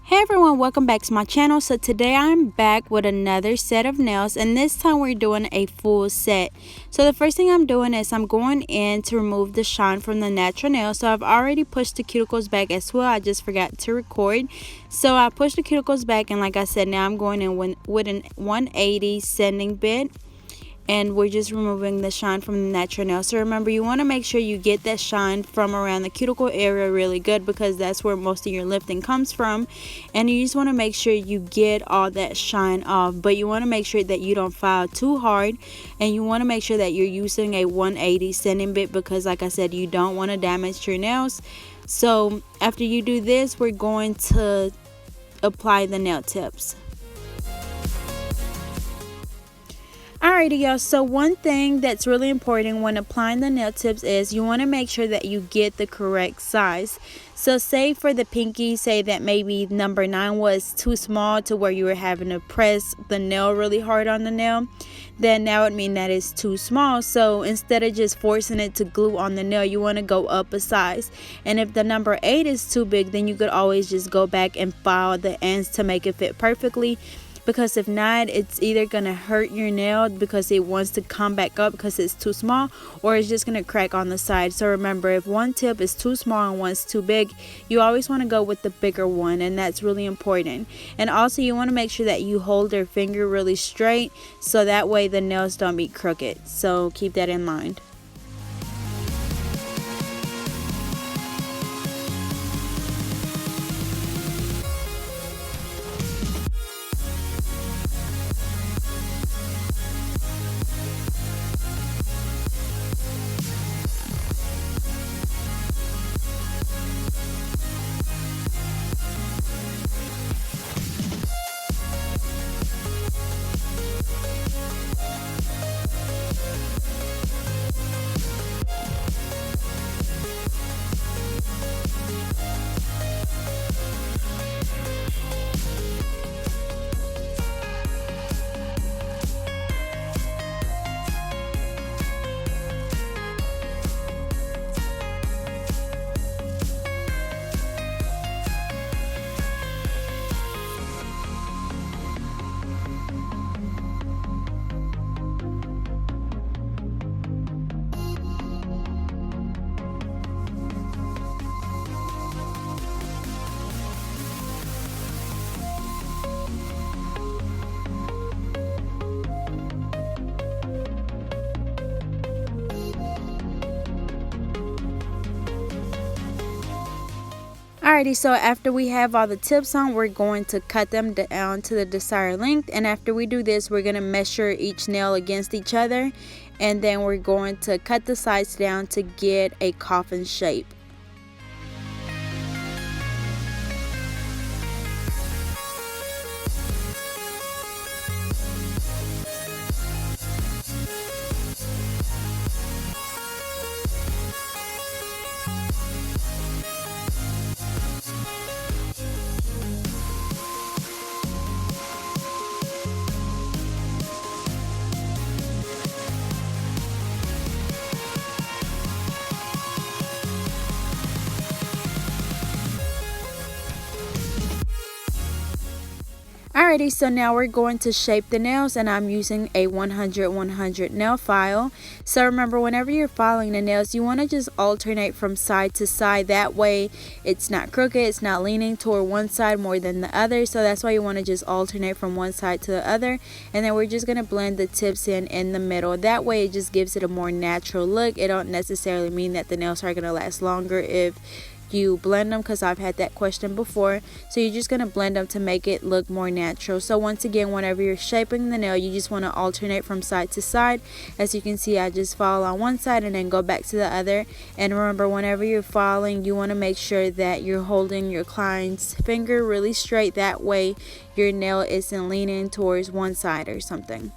Hey everyone, welcome back to my channel. So today I'm back with another set of nails, and this time we're doing a full set. So the first thing I'm doing is I'm going in to remove the shine from the natural nail. So I've already pushed the cuticles back as well. I just forgot to record. So I pushed the cuticles back, and like I said, now I'm going in with an 180 sanding bit. And we're just removing the shine from the natural nail. So remember, you want to make sure you get that shine from around the cuticle area really good, because that's where most of your lifting comes from. And you just want to make sure you get all that shine off, but you want to make sure that you don't file too hard, and you want to make sure that you're using a 180 sanding bit, because like I said, you don't want to damage your nails. So after you do this, we're going to apply the nail tips. Alrighty y'all, so one thing that's really important when applying the nail tips is you want to make sure that you get the correct size. So say for the pinky, say that maybe number 9 was too small to where you were having to press the nail really hard on the nail, then that would mean that it's too small. So instead of just forcing it to glue on the nail, you want to go up a size. And if the number 8 is too big, then you could always just go back and file the ends to make it fit perfectly. Because if not, it's either going to hurt your nail because it wants to come back up because it's too small, or it's just going to crack on the side. So remember, if one tip is too small and one's too big, you always want to go with the bigger one, and that's really important. And also you want to make sure that you hold your finger really straight, so that way the nails don't be crooked. So keep that in mind. Alrighty, so after we have all the tips on, we're going to cut them down to the desired length. And after we do this, we're going to measure each nail against each other. And then we're going to cut the sides down to get a coffin shape. Alrighty, so now we're going to shape the nails, and I'm using a 100 nail file. So remember, whenever you're filing the nails, you want to just alternate from side to side. That way it's not crooked, it's not leaning toward one side more than the other. So that's why you want to just alternate from one side to the other. And then we're just going to blend the tips in the middle. That way it just gives it a more natural look. It don't necessarily mean that the nails are going to last longer if you blend them, because I've had that question before. So you're just going to blend them to make it look more natural. So once again, whenever you're shaping the nail, you just want to alternate from side to side. As you can see, I just file on one side and then go back to the other. And remember, whenever you're filing, you want to make sure that you're holding your client's finger really straight. That way your nail isn't leaning towards one side or something.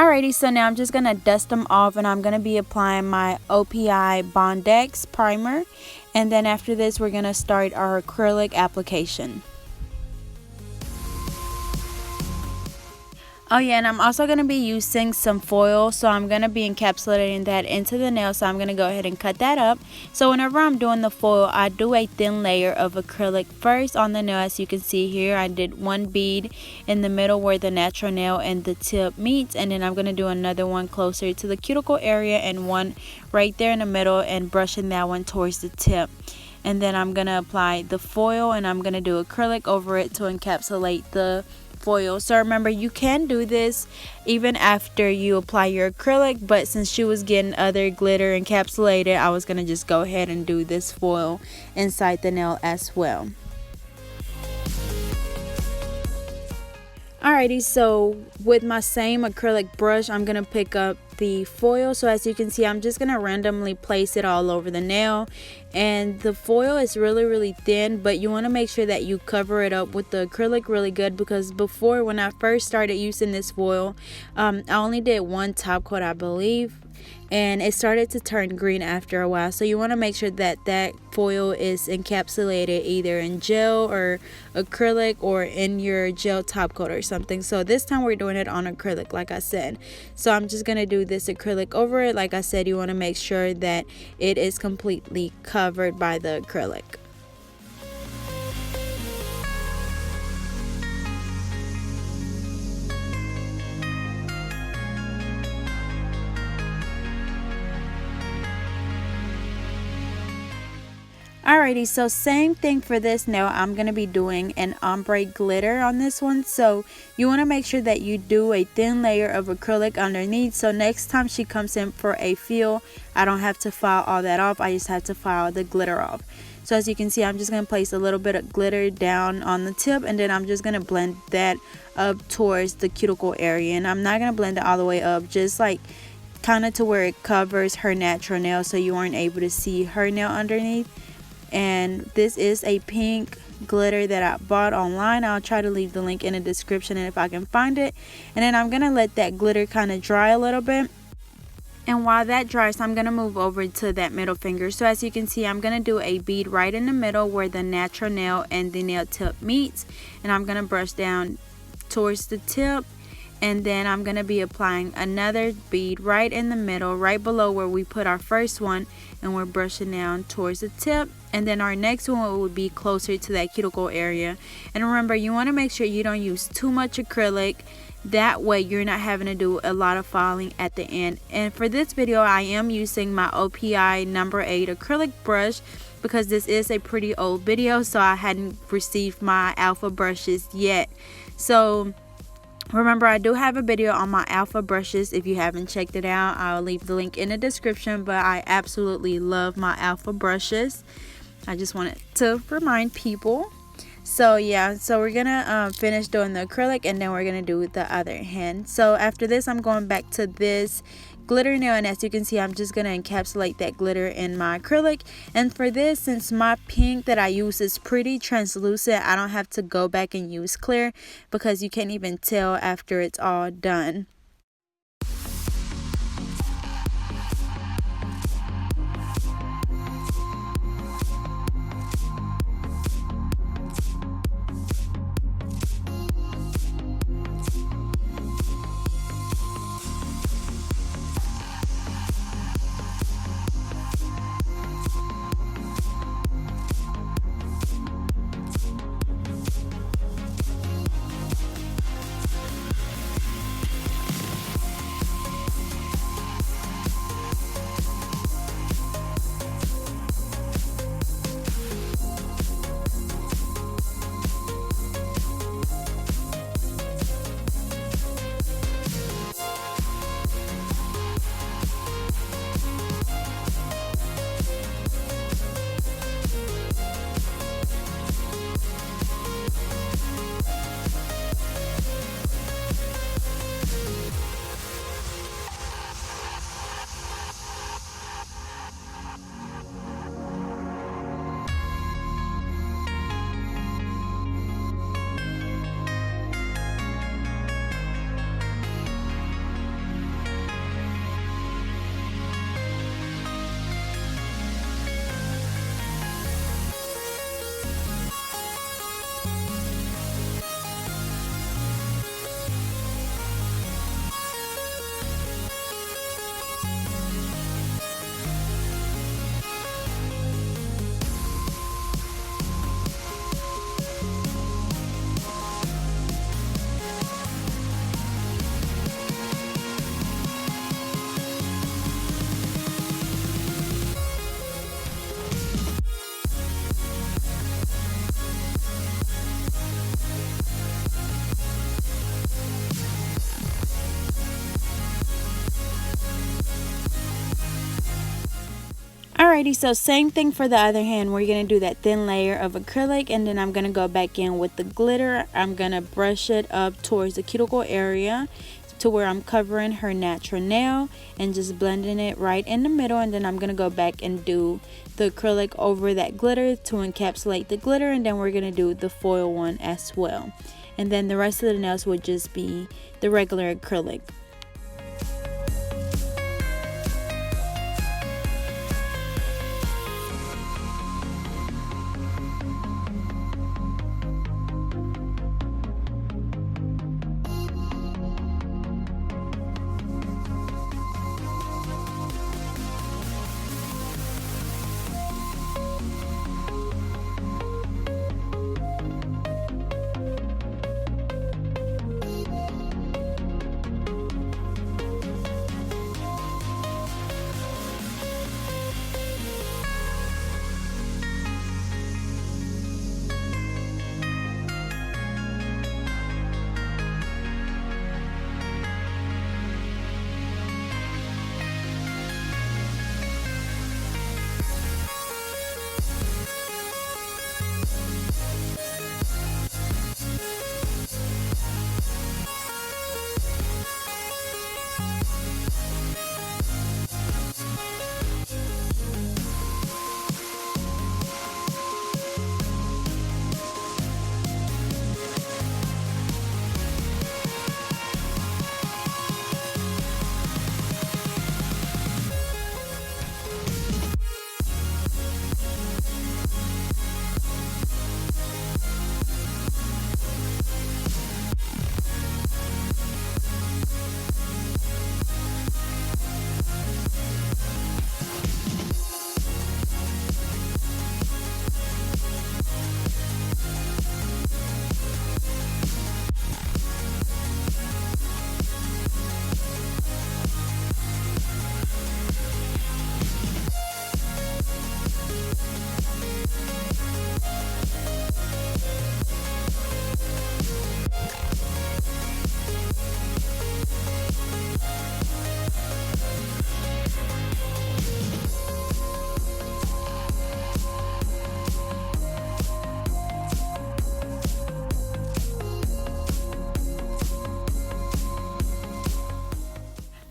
Alrighty, so now I'm just going to dust them off, and I'm going to be applying my OPI Bondex primer. And then after this, we're going to start our acrylic application. Oh yeah, and I'm also going to be using some foil, so I'm going to be encapsulating that into the nail, so I'm going to go ahead and cut that up. So whenever I'm doing the foil, I do a thin layer of acrylic first on the nail. As you can see here, I did one bead in the middle where the natural nail and the tip meets, and then I'm going to do another one closer to the cuticle area and one right there in the middle, and brushing that one towards the tip. And then I'm going to apply the foil, and I'm going to do acrylic over it to encapsulate the foil. So remember, you can do this even after you apply your acrylic, but since she was getting other glitter encapsulated, I was gonna just go ahead and do this foil inside the nail as well. Alrighty, so with my same acrylic brush, I'm going to pick up the foil. So as you can see, I'm just going to randomly place it all over the nail. And the foil is really thin, but you want to make sure that you cover it up with the acrylic really good, because before, when I first started using this foil, I only did one top coat, I believe, and it started to turn green after a while. So you want to make sure that that foil is encapsulated either in gel or acrylic or in your gel top coat or something. So this time we're doing it on acrylic, like I said. So I'm just going to do this acrylic over it. Like I said, you want to make sure that it is completely covered by the acrylic. Alrighty, so same thing for this nail. I'm going to be doing an ombre glitter on this one. So you want to make sure that you do a thin layer of acrylic underneath. So next time she comes in for a feel, I don't have to file all that off. I just have to file the glitter off. So as you can see, I'm just going to place a little bit of glitter down on the tip, and then I'm just going to blend that up towards the cuticle area. And I'm not going to blend it all the way up, just like kind of to where it covers her natural nail, so you aren't able to see her nail underneath. And this is a pink glitter that I bought online. I'll try to leave the link in the description and if I can find it. And then I'm going to let that glitter kind of dry a little bit. And while that dries, I'm going to move over to that middle finger. So as you can see, I'm going to do a bead right in the middle where the natural nail and the nail tip meets. And I'm going to brush down towards the tip. And then I'm going to be applying another bead right in the middle, right below where we put our first one, and we're brushing down towards the tip. And then our next one would be closer to that cuticle area. And remember, you want to make sure you don't use too much acrylic. That way you're not having to do a lot of filing at the end. And for this video, I am using my OPI number 8 acrylic brush, because this is a pretty old video, so I hadn't received my alpha brushes yet. So remember, I do have a video on my alpha brushes. If you haven't checked it out, I'll leave the link in the description. But I absolutely love my alpha brushes. I just wanted to remind people. So yeah, so we're gonna finish doing the acrylic, and then we're gonna do the other hand. So after this, I'm going back to this glitter nail, and as you can see, I'm just gonna encapsulate that glitter in my acrylic. And for this, since my pink that I use is pretty translucent, I don't have to go back and use clear, because you can't even tell after it's all done. Alrighty, so same thing for the other hand. We're going to do that thin layer of acrylic, and then I'm going to go back in with the glitter. I'm going to brush it up towards the cuticle area to where I'm covering her natural nail and just blending it right in the middle. And then I'm going to go back and do the acrylic over that glitter to encapsulate the glitter, and then we're going to do the foil one as well. And then the rest of the nails would just be the regular acrylic.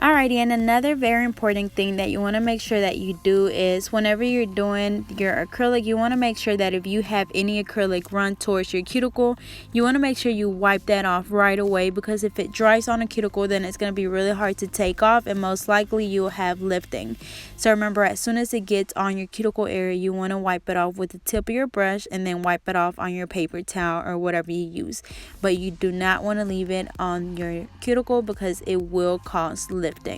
Alrighty, and another very important thing that you want to make sure that you do is whenever you're doing your acrylic, you want to make sure that if you have any acrylic run towards your cuticle, you want to make sure you wipe that off right away, because if it dries on a cuticle, then it's going to be really hard to take off and most likely you'll have lifting. So remember, as soon as it gets on your cuticle area, you want to wipe it off with the tip of your brush and then wipe it off on your paper towel or whatever you use. But you do not want to leave it on your cuticle because it will cause lifting.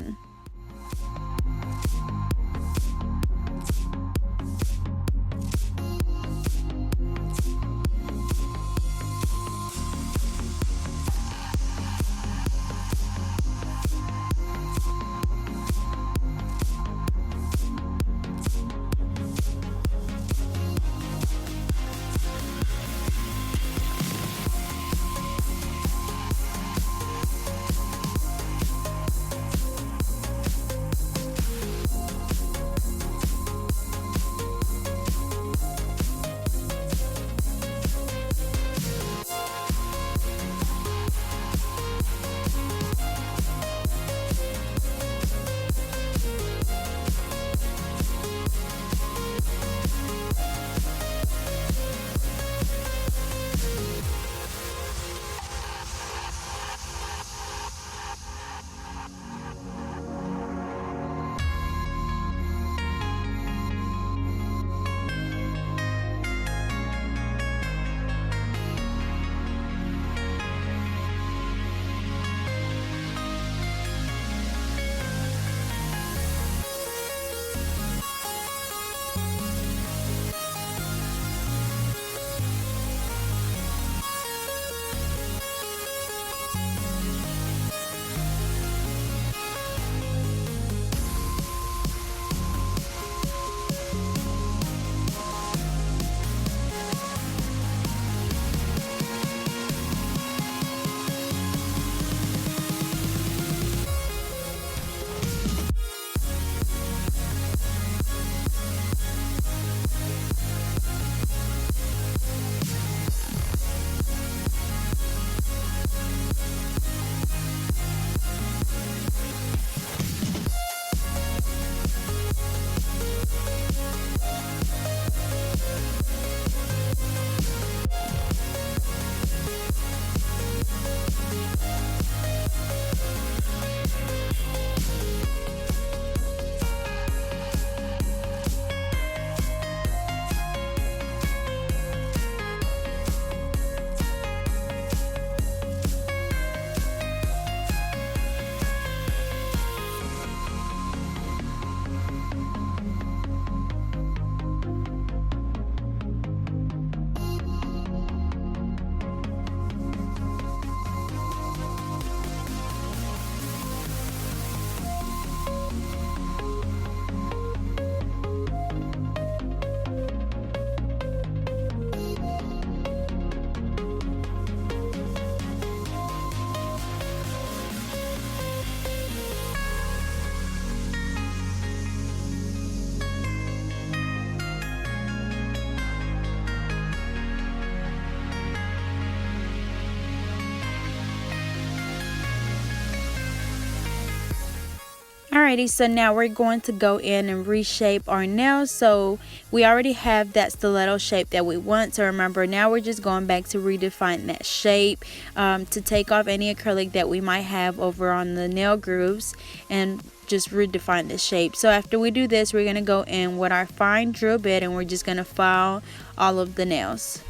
Alrighty, so now we're going to go in and reshape our nails. So we already have that stiletto shape that we want. So remember, now we're just going back to redefine that shape, to take off any acrylic that we might have over on the nail grooves and just redefine the shape. So after we do this, we're going to go in with our fine drill bit and we're just going to file all of the nails.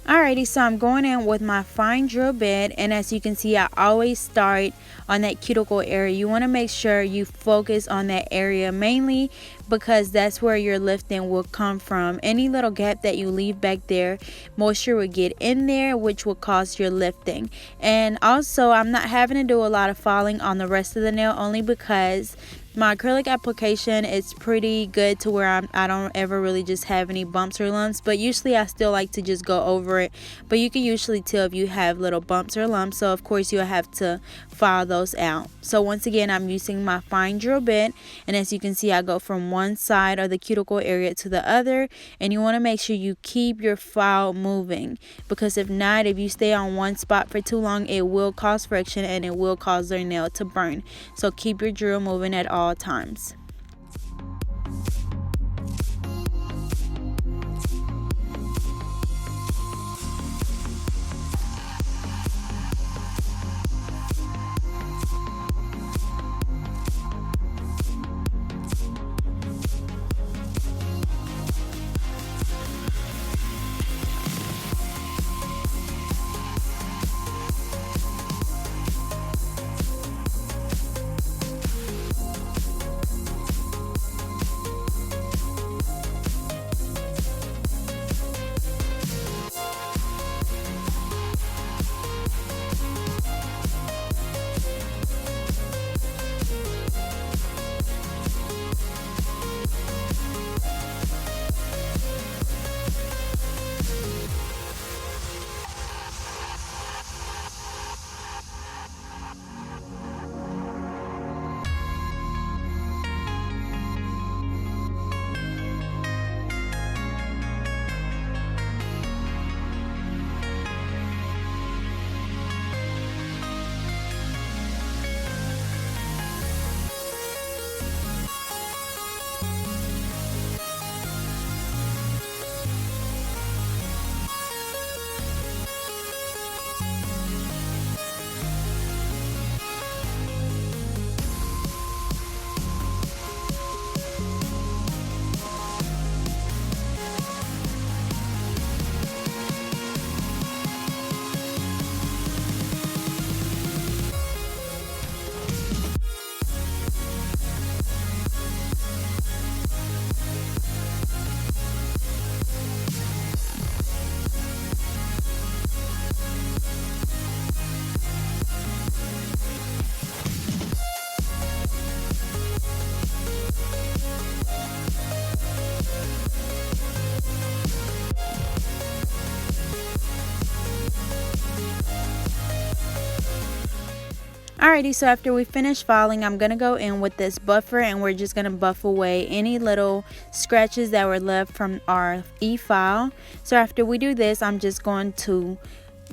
Alrighty, so I'm going in with my fine drill bit, and as you can see, I always start on that cuticle area. You want to make sure you focus on that area mainly because that's where your lifting will come from. Any little gap that you leave back there, moisture will get in there, which will cause your lifting. And also, I'm not having to do a lot of filing on the rest of the nail only because my acrylic application is pretty good to where I don't ever really just have any bumps or lumps, but usually I still like to just go over it. But you can usually tell if you have little bumps or lumps, so of course you'll have to file those out. So once again, I'm using my fine drill bit, and as you can see, I go from one side of the cuticle area to the other, and you want to make sure you keep your file moving, because if not, if you stay on one spot for too long, it will cause friction and it will cause their nail to burn. So keep your drill moving at all times. Alrighty, so after we finish filing, I'm going to go in with this buffer and we're just going to buff away any little scratches that were left from our e-file. So after we do this, I'm just going to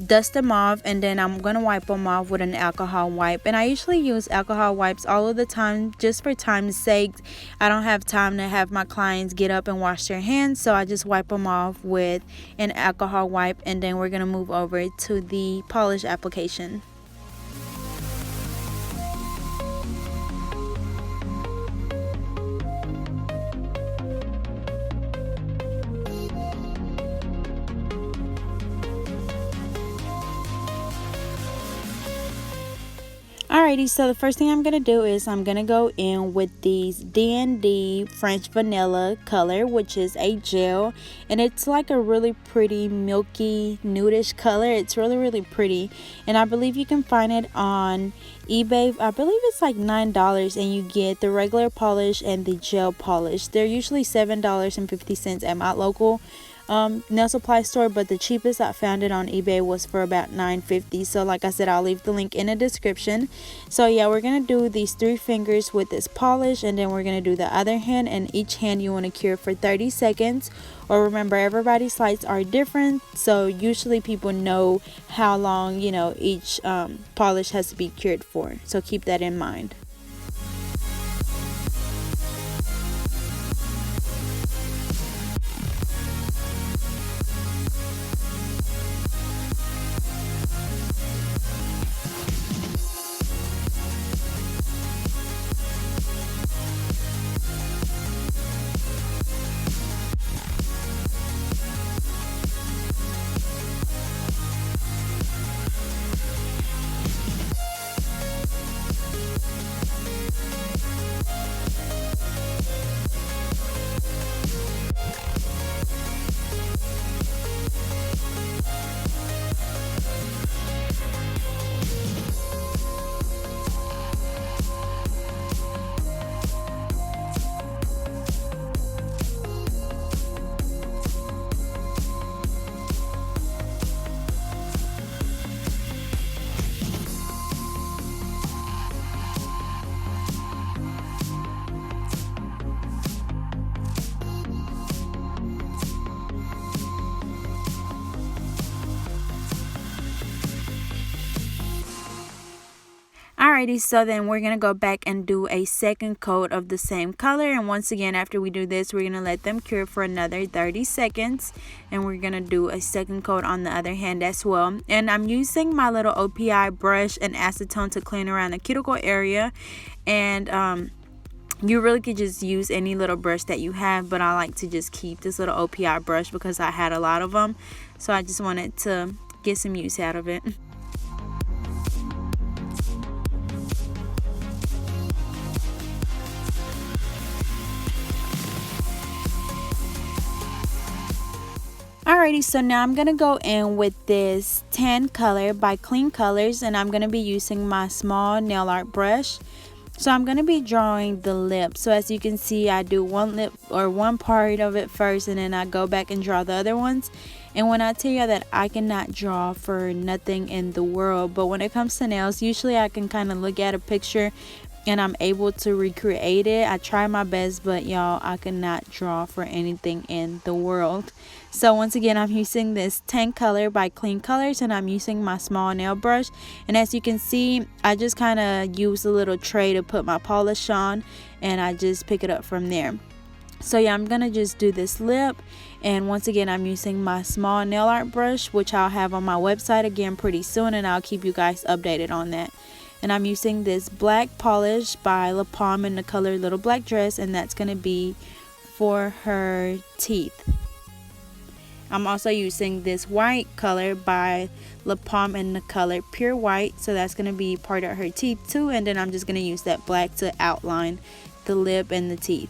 dust them off and then I'm going to wipe them off with an alcohol wipe. And I usually use alcohol wipes all of the time just for time's sake. I don't have time to have my clients get up and wash their hands, so I just wipe them off with an alcohol wipe, and then we're going to move over to the polish application. Alrighty, so the first thing I'm going to do is I'm going to go in with these D&D French Vanilla color, which is a gel, and it's like a really pretty milky nudish color. It's really pretty, and I believe you can find it on eBay. I believe it's like $9, and you get the regular polish and the gel polish. They're usually $7.50 at my local nail supply store, but the cheapest I found it on eBay was for about $9.50. So like I said, I'll leave the link in the description. So yeah, we're gonna do these 3 fingers with this polish, and then we're gonna do the other hand, and each hand you want to cure for 30 seconds. Or remember, everybody's lights are different, so usually people know how long, you know, each polish has to be cured for, so keep that in mind. Alrighty, so then we're going to go back and do a second coat of the same color. And once again, after we do this, we're going to let them cure for another 30 seconds. And we're going to do a second coat on the other hand as well. And I'm using my little OPI brush and acetone to clean around the cuticle area. And you really could just use any little brush that you have, but I like to just keep this little OPI brush because I had a lot of them. So I just wanted to get some use out of it. Alrighty, so now I'm going to go in with this tan color by Clean Colors, and I'm going to be using my small nail art brush. So I'm going to be drawing the lip. So as you can see, I do one lip or one part of it first, and then I go back and draw the other ones. And when I tell you that I cannot draw for nothing in the world, but when it comes to nails, usually I can kind of look at a picture and I'm able to recreate it. I try my best, but y'all, I cannot draw for anything in the world. So once again, I'm using this tan color by Clean Colors, and I'm using my small nail brush. And as you can see, I just kind of use a little tray to put my polish on, and I just pick it up from there. So yeah, I'm gonna just do this lip, and once again, I'm using my small nail art brush, which I'll have on my website again pretty soon, and I'll keep you guys updated on that. And I'm using this black polish by La Palme in the color Little Black Dress, and that's going to be for her teeth. I'm also using this white color by La Palme in the color Pure White, so that's going to be part of her teeth too. And then I'm just going to use that black to outline the lip and the teeth.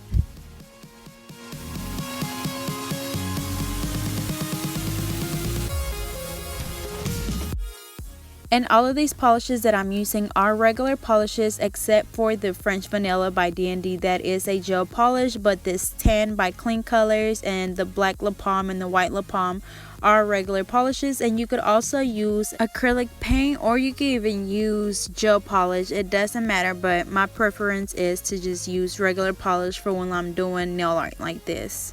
And all of these polishes that I'm using are regular polishes, except for the French Vanilla by D&D. That is a gel polish, but this tan by Clean Colors and the black La Palme and the white La Palme are regular polishes. And you could also use acrylic paint, or you could even use gel polish. It doesn't matter, but my preference is to just use regular polish for when I'm doing nail art like this.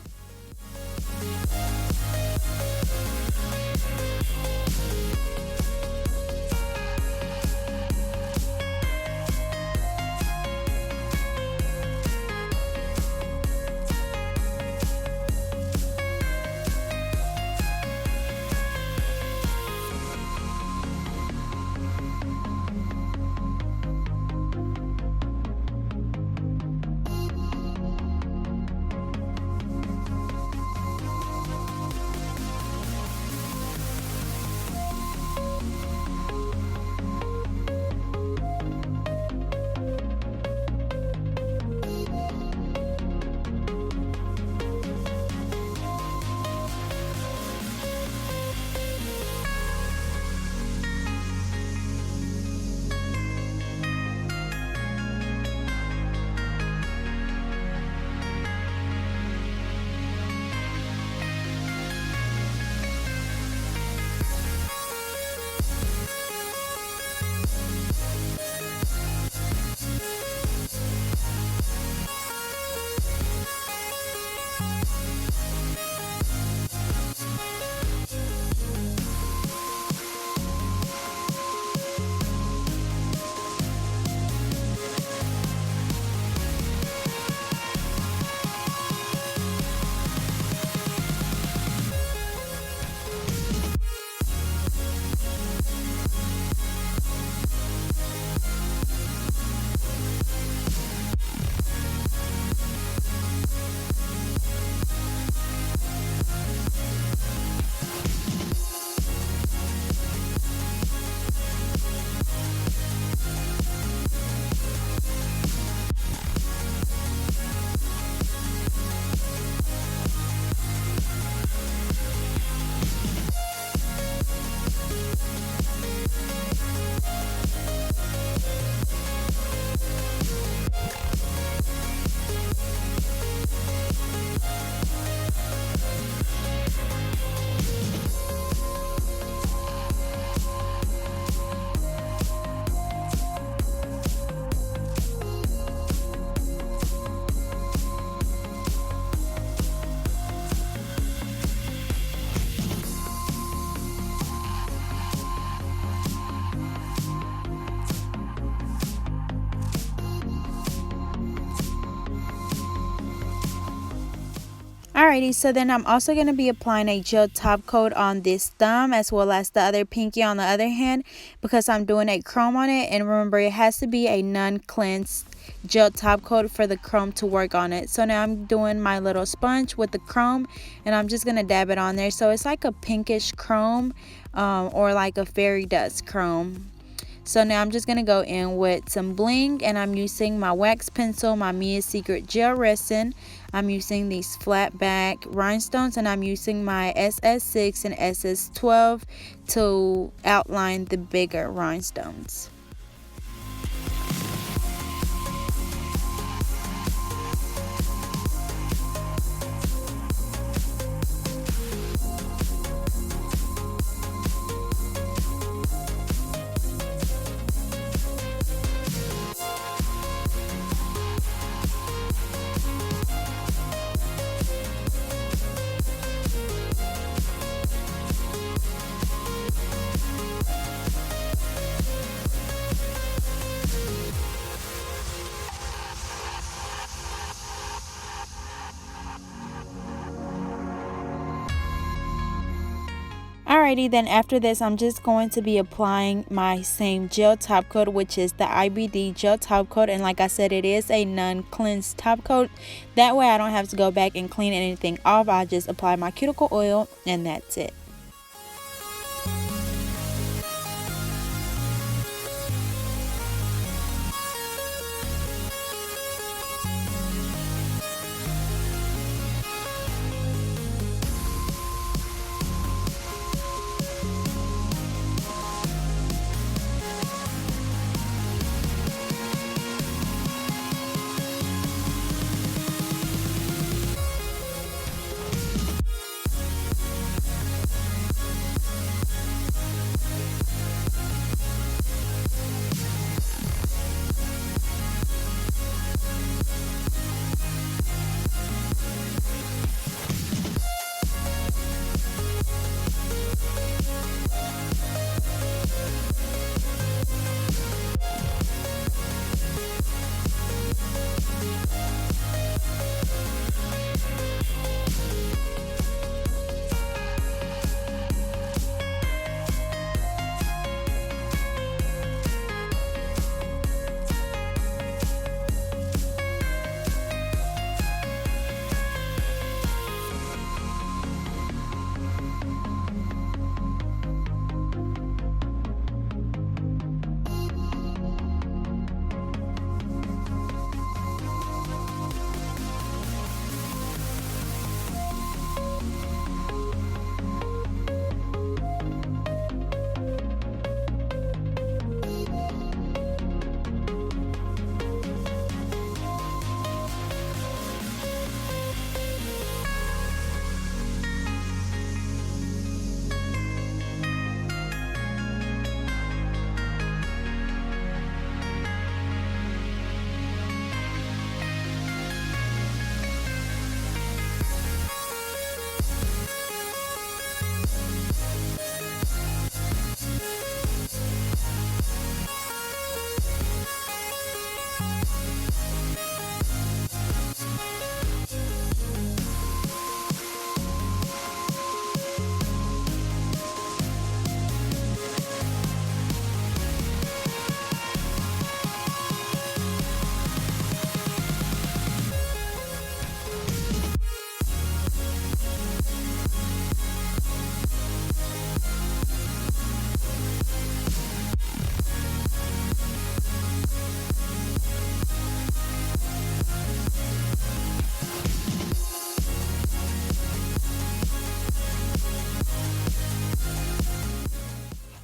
Alrighty, so then I'm also going to be applying a gel top coat on this thumb as well as the other pinky on the other hand, because I'm doing a chrome on it. And remember, it has to be a non-cleansed gel top coat for the chrome to work on it. So now I'm doing my little sponge with the chrome, and I'm just going to dab it on there. So it's like a pinkish chrome, or like a fairy dust chrome. So now I'm just going to go in with some bling, and I'm using my wax pencil, my Mia's Secret gel resin. I'm using these flat back rhinestones, and I'm using my SS6 and SS12 to outline the bigger rhinestones. Alrighty, then after this I'm just going to be applying my same gel top coat, which is the IBD gel top coat. And like I said, it is a non-cleansed top coat. That way I don't have to go back and clean anything off. I just apply my cuticle oil and that's it.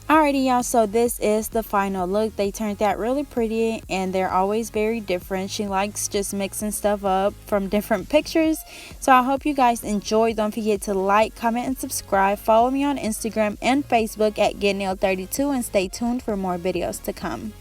Alrighty y'all, so this is the final look. They turned out really pretty and they're always very different. She likes just mixing stuff up from different pictures. So I hope you guys enjoyed. Don't forget to like, comment, and subscribe. Follow me on Instagram and Facebook at GetNailed32 and stay tuned for more videos to come.